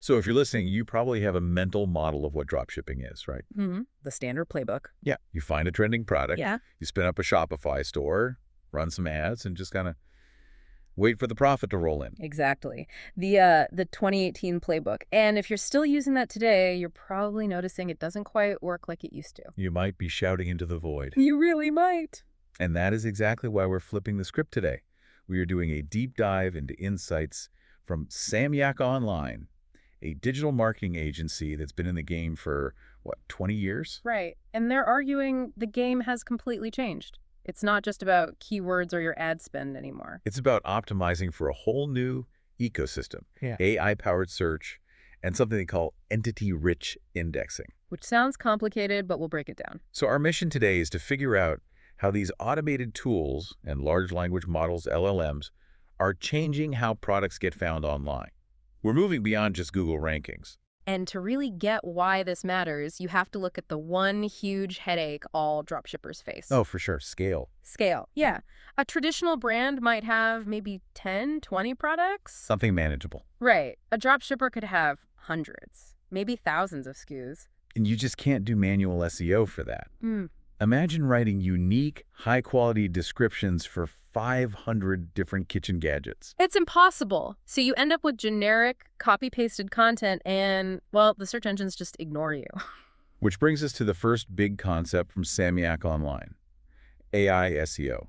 So if you're listening, you probably have a mental model of what dropshipping is, right? The standard playbook. Yeah. You find a trending product, Yeah. you spin up a Shopify store, run some ads, and just kind of wait for the profit to roll in. Exactly. The 2018 playbook. And if you're still using that today, you're probably noticing it doesn't quite work like it used to. You might be shouting into the void. You really might. And that is exactly why we're flipping the script today. We are doing a deep dive into insights from Samyak Online, a digital marketing agency that's been in the game for, 20 years? Right. And they're arguing the game has completely changed. It's not just about keywords or your ad spend anymore. It's about optimizing for a whole new ecosystem, AI-powered search, and something they call entity-rich indexing. Which sounds complicated, but we'll break it down. So our mission today is to figure out how these automated tools and large language models, LLMs, are changing how products get found online. We're moving beyond just Google rankings. And to really get why this matters, you have to look at the one huge headache all dropshippers face. Oh, for sure. Scale. Scale. Yeah. A traditional brand might have maybe 10, 20 products. Something manageable. Right. A dropshipper could have hundreds, maybe thousands of SKUs. And you just can't do manual SEO for that. Imagine writing unique, high-quality descriptions for 500 different kitchen gadgets. It's impossible. So you end up with generic, copy-pasted content and, well, the search engines just ignore you. Which brings us to the first big concept from Samyak Online, AI SEO.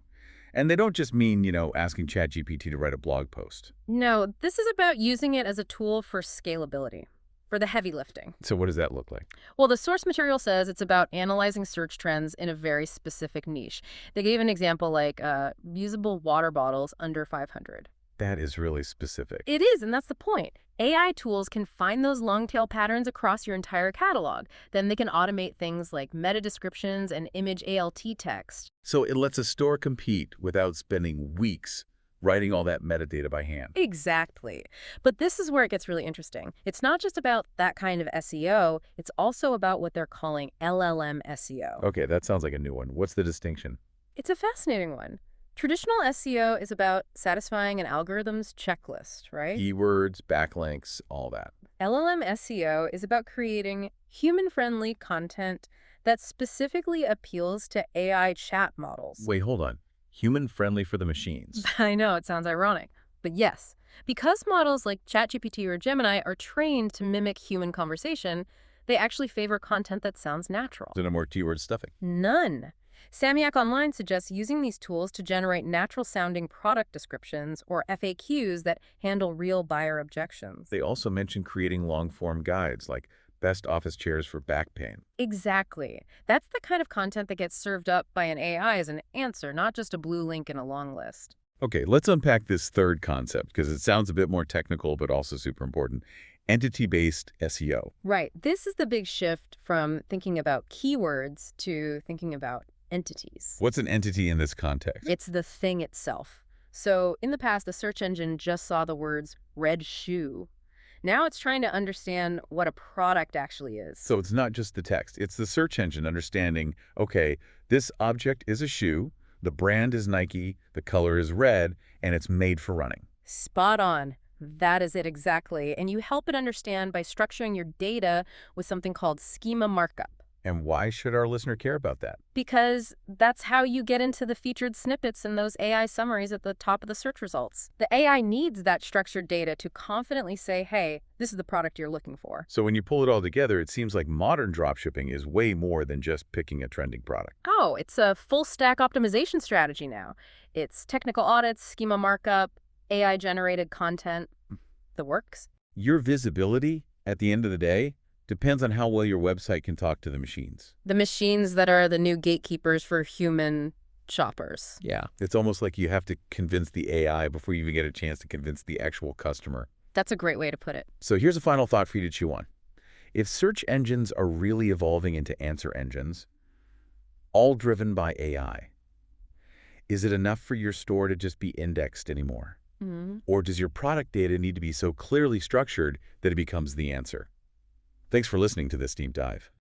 And they don't just mean, asking ChatGPT to write a blog post. No, this is about using it as a tool for scalability, for the heavy lifting. So what does that look like? Well, the source material says it's about analyzing search trends in a very specific niche. They gave an example like usable water bottles under 500. That is really specific. It is, and that's the point. AI tools can find those long-tail patterns across your entire catalog. Then they can automate things like meta descriptions and image ALT text. So it lets a store compete without spending weeks writing all that metadata by hand. Exactly. But this is where it gets really interesting. It's not just about that kind of SEO. It's also about what they're calling LLM SEO. Okay, that sounds like a new one. What's the distinction? It's a fascinating one. Traditional SEO is about satisfying an algorithm's checklist, right? Keywords, backlinks, all that. LLM SEO is about creating human-friendly content that specifically appeals to AI chat models. Wait, hold on. Human-friendly for the machines. I know, it sounds ironic. But yes, because models like ChatGPT or Gemini are trained to mimic human conversation, they actually favor content that sounds natural. So no more keyword stuffing. None. Samyak Online suggests using these tools to generate natural-sounding product descriptions or FAQs that handle real buyer objections. They also mention creating long-form guides like best office chairs for back pain. Exactly. That's the kind of content that gets served up by an AI as an answer, not just a blue link in a long list. Okay, let's unpack this third concept because it sounds a bit more technical but also super important. Entity-based SEO. Right. This is the big shift from thinking about keywords to thinking about entities. What's an entity in this context? It's the thing itself. So in the past, the search engine just saw the words red shoe. Now it's trying to understand what a product actually is. So it's not just the text. It's the search engine understanding, okay, this object is a shoe, the brand is Nike, the color is red, and it's made for running. Spot on. That is it exactly. And you help it understand by structuring your data with something called schema markup. And why should our listener care about that? Because that's how you get into the featured snippets in those AI summaries at the top of the search results. The AI needs that structured data to confidently say, hey, this is the product you're looking for. So when you pull it all together, it seems like modern dropshipping is way more than just picking a trending product. Oh, it's a full stack optimization strategy now. It's technical audits, schema markup, AI-generated content. The works. Your visibility, at the end of the day, depends on how well your website can talk to the machines. The machines that are the new gatekeepers for human shoppers. Yeah. It's almost like you have to convince the AI before you even get a chance to convince the actual customer. That's a great way to put it. So here's a final thought for you to chew on. If search engines are really evolving into answer engines, all driven by AI, is it enough for your store to just be indexed anymore? Or does your product data need to be so clearly structured that it becomes the answer? Thanks for listening to this deep dive.